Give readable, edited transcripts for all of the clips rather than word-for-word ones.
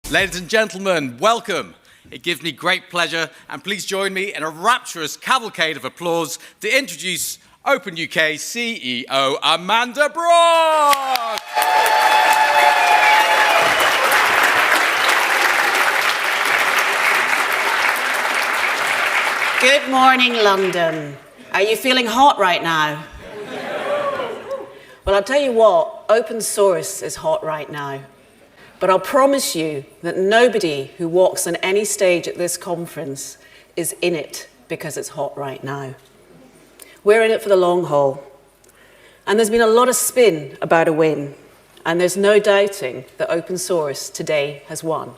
Ladies and gentlemen, welcome. It gives me great pleasure, and please join me in a rapturous cavalcade of applause to introduce Open UK CEO Amanda Brock. Good morning, London. Are you feeling hot right now? Well, I'll tell you what, open source is hot right now. But I'll promise you that nobody who walks on any stage at this conference is in it because it's hot right now. We're in it for the long haul. And there's been a lot of spin about a win. And there's no doubting that open source today has won.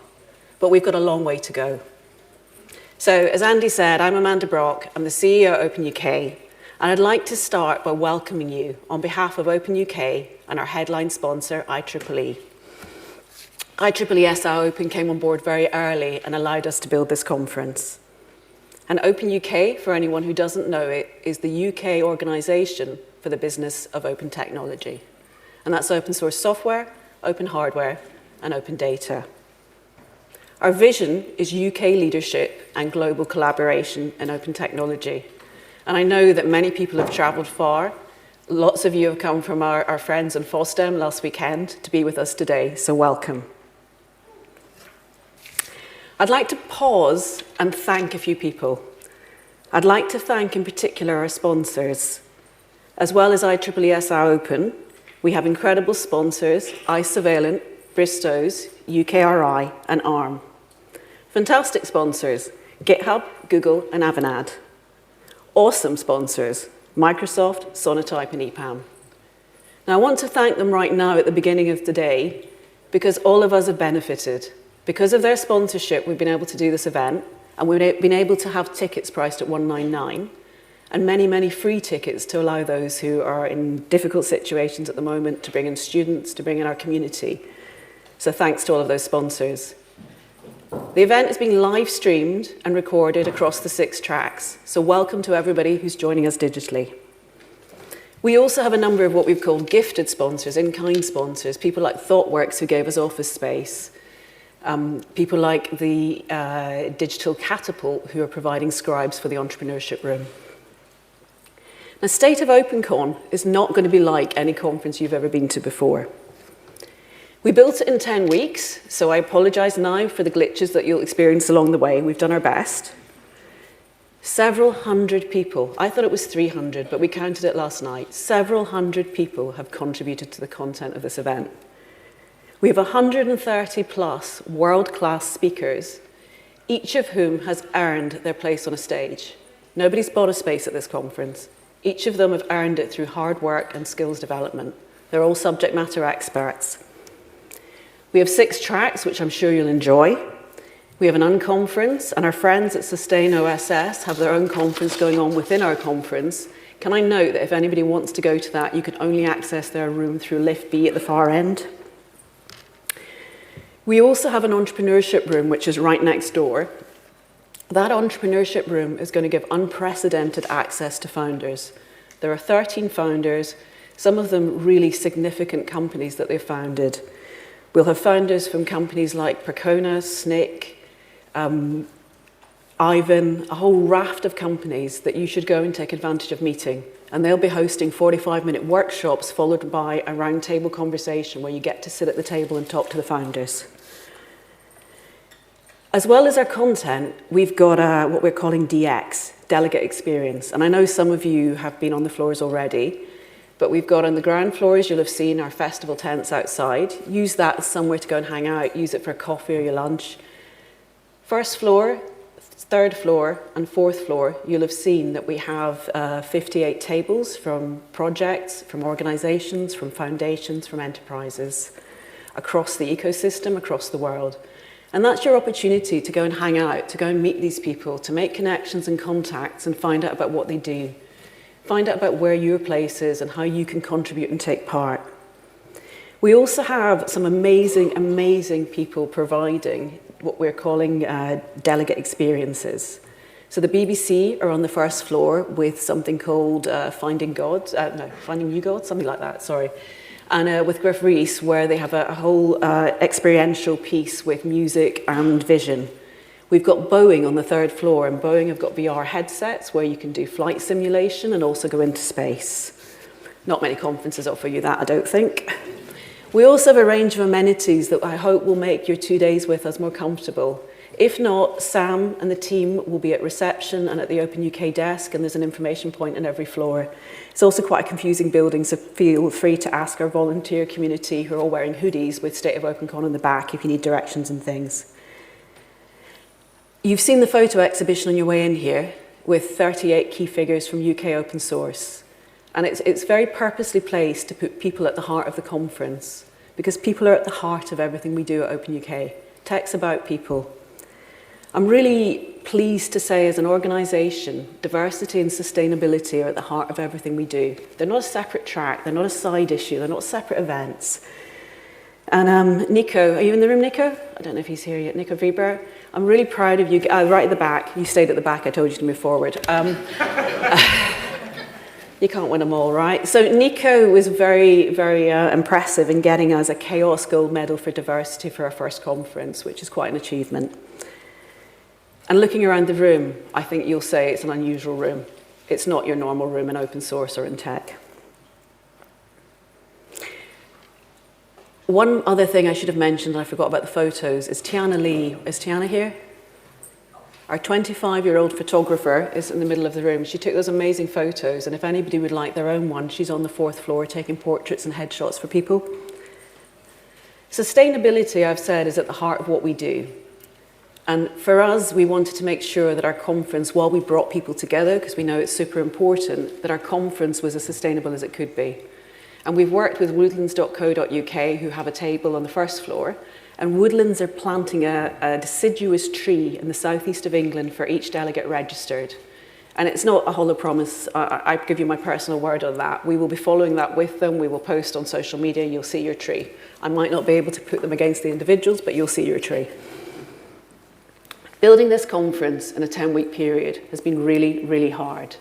But we've got a long way to go. So, as Andy said, I'm Amanda Brock. I'm the CEO of Open UK. And I'd like to start by welcoming you on behalf of Open UK and our headline sponsor, IEEE. IEEE SI Open came on board very early and allowed us to build this conference. And Open UK, for anyone who doesn't know it, is the UK organisation for the business of open technology. And that's open source software, open hardware, and open data. Our vision is UK leadership and global collaboration in open technology. And I know that many people have travelled far. Lots of you have come from our friends in FOSDEM last weekend to be with us today, so welcome. I'd like to pause and thank a few people. I'd like to thank in particular our sponsors. As well as IEEE SI Open, we have incredible sponsors, iSurveillance, Bristow's, UKRI, and ARM. Fantastic sponsors, GitHub, Google, and Avanade. Awesome sponsors, Microsoft, Sonotype, and EPAM. Now, I want to thank them right now at the beginning of the day because all of us have benefited. Because of their sponsorship, we've been able to do this event, and we've been able to have tickets priced at $199, and many, many free tickets to allow those who are in difficult situations at the moment to bring in students, to bring in our community. So thanks to all of those sponsors. The event is being live streamed and recorded across the 6 tracks, so welcome to everybody who's joining us digitally. We also have a number of what we've called gifted sponsors, in-kind sponsors, people like ThoughtWorks who gave us office space, people like the Digital Catapult who are providing scribes for the Entrepreneurship Room. Now, State of OpenCon is not going to be like any conference you've ever been to before. We built it in 10 weeks, so I apologise now for the glitches that you'll experience along the way. We've done our best. Several hundred people, I thought it was 300, but we counted it last night. Several hundred people have contributed to the content of this event. We have 130 plus world-class speakers, each of whom has earned their place on a stage. Nobody's bought a space at this conference. Each of them have earned it through hard work and skills development. They're all subject matter experts. We have 6 tracks, which I'm sure you'll enjoy. We have an unconference, and our friends at Sustain OSS have their own conference going on within our conference. Can I note that if anybody wants to go to that, you can only access their room through lift B at the far end. We also have an entrepreneurship room, which is right next door. That entrepreneurship room is going to give unprecedented access to founders. There are 13 founders, some of them really significant companies that they've founded. We'll have founders from companies like Percona, Snick, Ivan, a whole raft of companies that you should go and take advantage of meeting. And they'll be hosting 45-minute workshops followed by a roundtable conversation where you get to sit at the table and talk to the founders. As well as our content, we've got what we're calling DX, Delegate Experience. And I know some of you have been on the floors already, but we've got on the ground floors, you'll have seen our festival tents outside. Use that as somewhere to go and hang out. Use it for a coffee or your lunch. First floor, third floor, and fourth floor, you'll have seen that we have 58 tables from projects, from organizations, from foundations, from enterprises across the ecosystem, across the world. And that's your opportunity to go and hang out, to go and meet these people, to make connections and contacts and find out about what they do. Find out about where your place is and how you can contribute and take part. We also have some amazing, amazing people providing what we're calling delegate experiences. So the BBC are on the first floor with something called Finding New God, something like that, sorry. and with Griff Rhys, where they have a whole experiential piece with music and vision. We've got Boeing on the 3rd floor, and Boeing have got VR headsets where you can do flight simulation and also go into space. Not many conferences offer you that, I don't think. We also have a range of amenities that I hope will make your 2 days with us more comfortable. If not, Sam and the team will be at reception and at the Open UK desk, and there's an information point on every floor. It's also quite a confusing building, so feel free to ask our volunteer community who are all wearing hoodies with State of OpenCon on the back if you need directions and things. You've seen the photo exhibition on your way in here with 38 key figures from UK open source. And it's very purposely placed to put people at the heart of the conference, because people are at the heart of everything we do at Open UK. Tech's about people. I'm really pleased to say, as an organisation, diversity and sustainability are at the heart of everything we do. They're not a separate track, they're not a side issue, they're not separate events. And Nico, are you in the room, Nico? I don't know if he's here yet. Nico Weber, I'm really proud of you. Right at the back, you stayed at the back, I told you to move forward. You can't win them all, right? So Nico was very, very impressive in getting us a Chaos Gold Medal for Diversity for our first conference, which is quite an achievement. And looking around the room, I think you'll say it's an unusual room. It's not your normal room in open source or in tech. One other thing I should have mentioned, and I forgot about the photos, is Tiana Lee. Is Tiana here? Our 25-year-old photographer is in the middle of the room. She took those amazing photos, and if anybody would like their own one, she's on the 4th floor taking portraits and headshots for people. Sustainability, I've said, is at the heart of what we do. And for us, we wanted to make sure that our conference, while we brought people together, because we know it's super important, that our conference was as sustainable as it could be. And we've worked with woodlands.co.uk, who have a table on the 1st floor, and Woodlands are planting a deciduous tree in the southeast of England for each delegate registered. And it's not a hollow promise. I give you my personal word on that. We will be following that with them. We will post on social media. You'll see your tree. I might not be able to put them against the individuals, but you'll see your tree. Building this conference in a 10-week period has been really, really hard.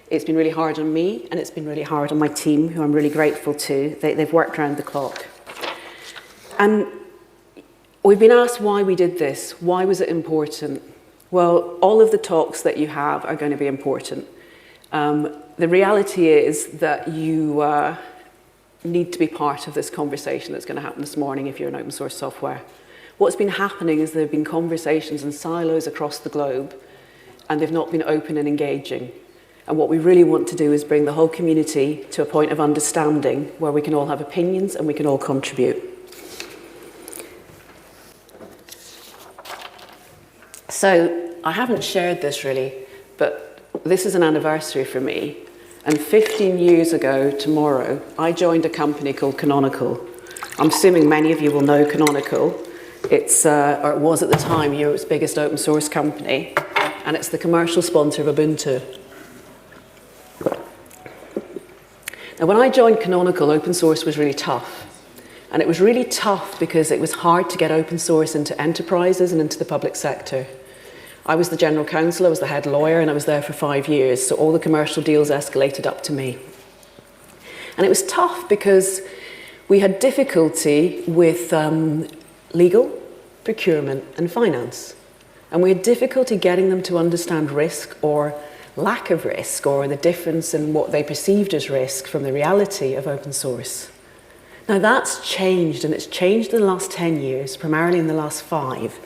It's been really hard on me, and it's been really hard on my team, who I'm really grateful to. They've worked around the clock. And we've been asked why we did this. Why was it important? Well, all of the talks that you have are going to be important. The reality is that you need to be part of this conversation that's going to happen this morning if you're in open source software. What's been happening is there have been conversations in silos across the globe, and they've not been open and engaging. And what we really want to do is bring the whole community to a point of understanding where we can all have opinions and we can all contribute. So I haven't shared this really, but this is an anniversary for me. And 15 years ago tomorrow, I joined a company called Canonical. I'm assuming many of you will know Canonical. It's, or it was at the time, Europe's biggest open source company, and it's the commercial sponsor of Ubuntu. Now, when I joined Canonical, open source was really tough. And it was really tough because it was hard to get open source into enterprises and into the public sector. I was the general counsel, I was the head lawyer, and I was there for 5 years, so all the commercial deals escalated up to me. And it was tough because we had difficulty with legal, procurement, and finance. And we had difficulty getting them to understand risk or lack of risk, or the difference in what they perceived as risk from the reality of open source. Now that's changed, and it's changed in the last 10 years, primarily in the last 5.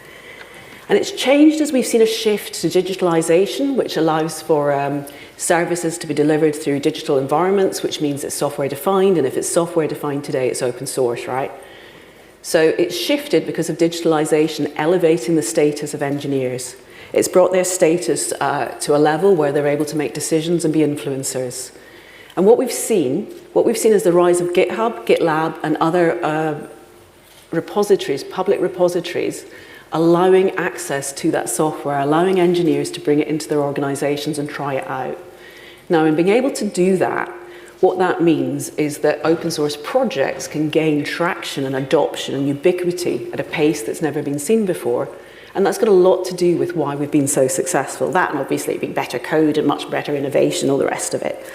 And it's changed as we've seen a shift to digitalization, which allows for services to be delivered through digital environments, which means it's software defined, and if it's software defined today, it's open source, right? So it's shifted because of digitalization, elevating the status of engineers. It's brought their status to a level where they're able to make decisions and be influencers. And what we've seen is the rise of GitHub, GitLab, and other repositories, public repositories, allowing access to that software, allowing engineers to bring it into their organizations and try it out. Now, in being able to do that, what that means is that open source projects can gain traction and adoption and ubiquity at a pace that's never been seen before. And that's got a lot to do with why we've been so successful. That, and obviously being better code and much better innovation, all the rest of it.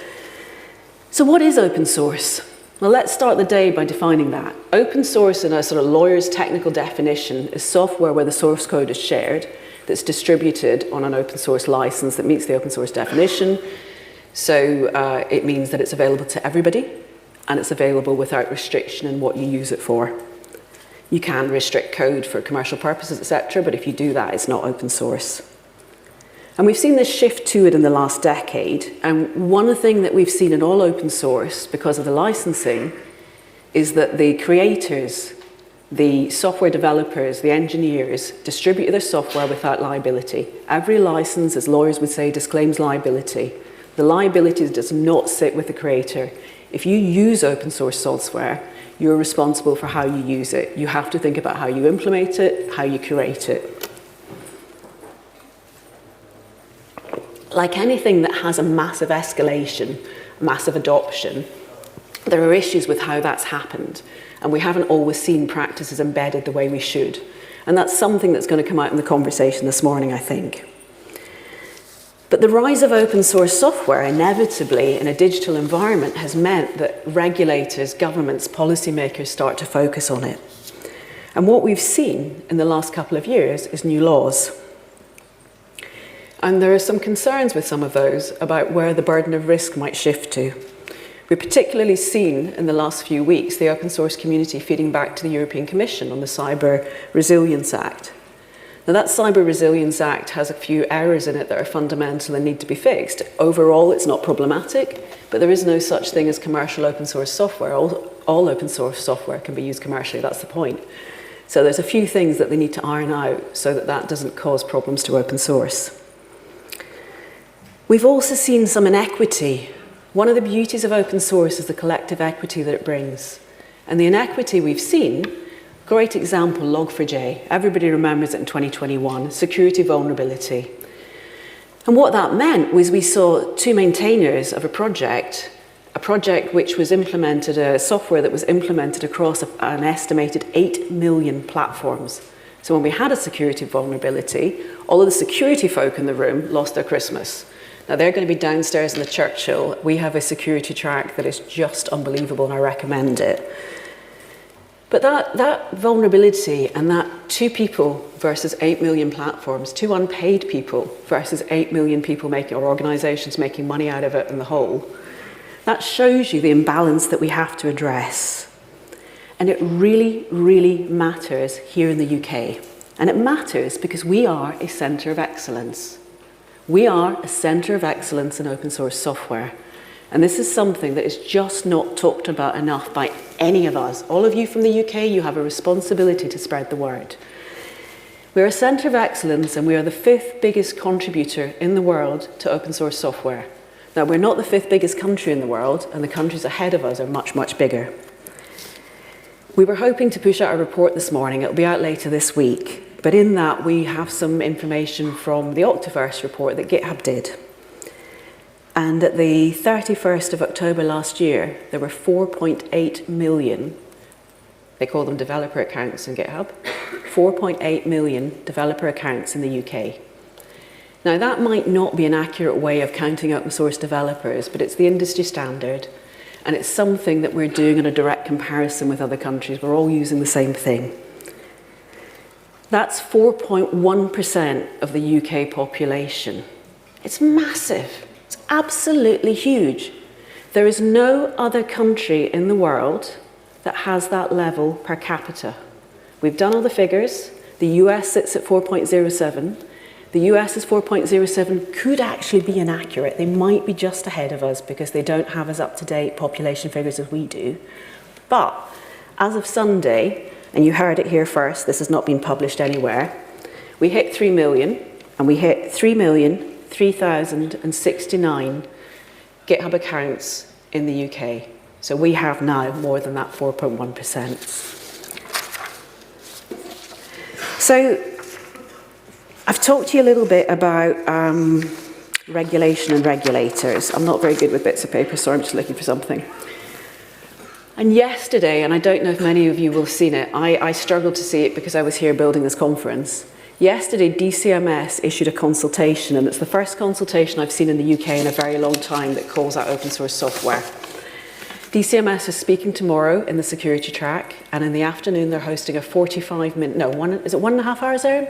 So what is open source? Well, let's start the day by defining that. Open source in a sort of lawyer's technical definition is software where the source code is shared, that's distributed on an open source license that meets the open source definition. So it means that it's available to everybody and it's available without restriction in what you use it for. You can restrict code for commercial purposes, etc., but if you do that, it's not open source. And we've seen this shift to it in the last decade. And one thing that we've seen in all open source, because of the licensing, is that the creators, the software developers, the engineers, distribute their software without liability. Every license, as lawyers would say, disclaims liability. The liability does not sit with the creator. If you use open source software, you're responsible for how you use it. You have to think about how you implement it, how you curate it. Like anything that has a massive escalation, massive adoption, there are issues with how that's happened. And we haven't always seen practices embedded the way we should. And that's something that's going to come out in the conversation this morning, I think. But the rise of open source software, inevitably, in a digital environment, has meant that regulators, governments, policymakers start to focus on it. And what we've seen in the last couple of years is new laws. And there are some concerns with some of those about where the burden of risk might shift to. We've particularly seen in the last few weeks the open source community feeding back to the European Commission on the Cyber Resilience Act. Now, that Cyber Resilience Act has a few errors in it that are fundamental and need to be fixed. Overall, it's not problematic, but there is no such thing as commercial open source software. All open source software can be used commercially, that's the point. So there's a few things that they need to iron out so that that doesn't cause problems to open source. We've also seen some inequity. One of the beauties of open source is the collective equity that it brings. And the inequity we've seen, great example, Log4j. Everybody remembers it in 2021, security vulnerability. And what that meant was we saw two maintainers of a project which was implemented, a software that was implemented across an estimated 8 million platforms. So when we had a security vulnerability, all of the security folk in the room lost their Christmas. Now, they're going to be downstairs in the Churchill. We have a security track that is just unbelievable, and I recommend it. But that vulnerability and that 2 people versus 8 million platforms, 2 unpaid people versus 8 million people or organizations making money out of it in the whole, that shows you the imbalance that we have to address. And it really, really matters here in the UK. And it matters because we are a centre of excellence. We are a centre of excellence in open source software. And this is something that is just not talked about enough by any of us. All of you from the UK, you have a responsibility to spread the word. We're a centre of excellence and we are the 5th biggest contributor in the world to open source software. Now, we're not the 5th biggest country in the world, and the countries ahead of us are much, much bigger. We were hoping to push out a report this morning. It'll be out later this week. But in that, we have some information from the Octoverse report that GitHub did. And at the 31st of October last year, there were 4.8 million, they call them developer accounts in GitHub, 4.8 million developer accounts in the UK. Now, that might not be an accurate way of counting open source developers, but it's the industry standard, and it's something that we're doing in a direct comparison with other countries. We're all using the same thing. That's 4.1% of the UK population. It's massive. It's absolutely huge. There is no other country in the world that has that level per capita. We've done all the figures. The US sits at 4.07. The US's 4.07 could actually be inaccurate. They might be just ahead of us because they don't have as up-to-date population figures as we do. But as of Sunday, and you heard it here first, this has not been published anywhere, we hit 3 million, and we hit 3,003,069 GitHub accounts in the UK. So we have now more than that 4.1%. So I've talked to you a little bit about regulation and regulators. I'm not very good with bits of paper, so I'm just looking for something. And yesterday, and I don't know if many of you will have seen it, I struggled to see it because I was here building this conference. Yesterday, DCMS issued a consultation, and it's the first consultation I've seen in the UK in a very long time that calls out open source software. DCMS is speaking tomorrow in the security track, and in the afternoon they're hosting a 45-minute, is it 1.5 hours, Aaron?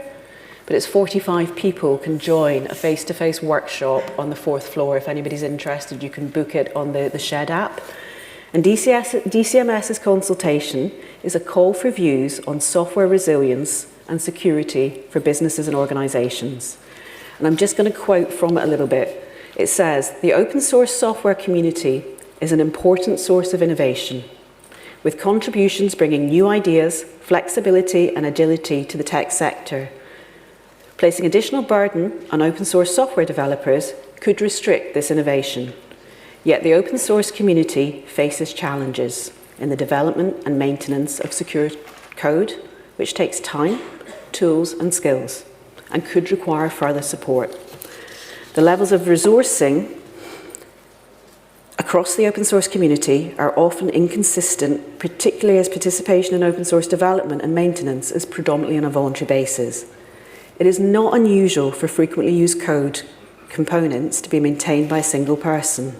But it's 45 people can join a face-to-face workshop on the 4th floor. If anybody's interested, you can book it on the Shed app. And DCMS's consultation is a call for views on software resilience and security for businesses and organisations. And I'm just going to quote from it a little bit. It says, "The open source software community is an important source of innovation, with contributions bringing new ideas, flexibility and agility to the tech sector. Placing additional burden on open source software developers could restrict this innovation. Yet the open source community faces challenges in the development and maintenance of secure code, which takes time, tools and skills, and could require further support. The levels of resourcing across the open source community are often inconsistent, particularly as participation in open source development and maintenance is predominantly on a voluntary basis. It is not unusual for frequently used code components to be maintained by a single person.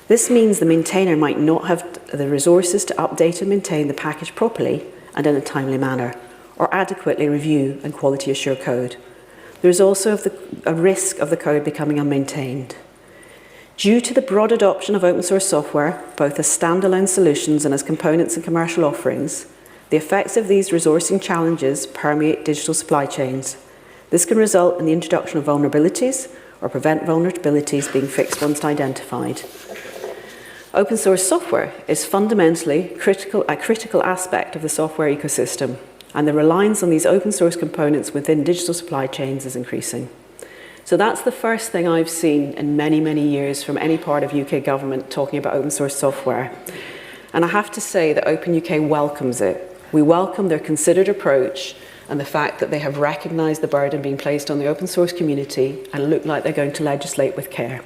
This means the maintainer might not have the resources to update and maintain the package properly and in a timely manner, or adequately review and quality assure code. There is also a risk of the code becoming unmaintained. Due to the broad adoption of open source software, both as standalone solutions and as components and commercial offerings, the effects of these resourcing challenges permeate digital supply chains. This can result in the introduction of vulnerabilities or prevent vulnerabilities being fixed once identified. Open source software is fundamentally a critical aspect of the software ecosystem, and the reliance on these open source components within digital supply chains is increasing. So that's the first thing I've seen in many, many years from any part of UK government talking about open source software. And I have to say that Open UK welcomes it. We welcome their considered approach and the fact that they have recognised the burden being placed on the open source community and look like they're going to legislate with care.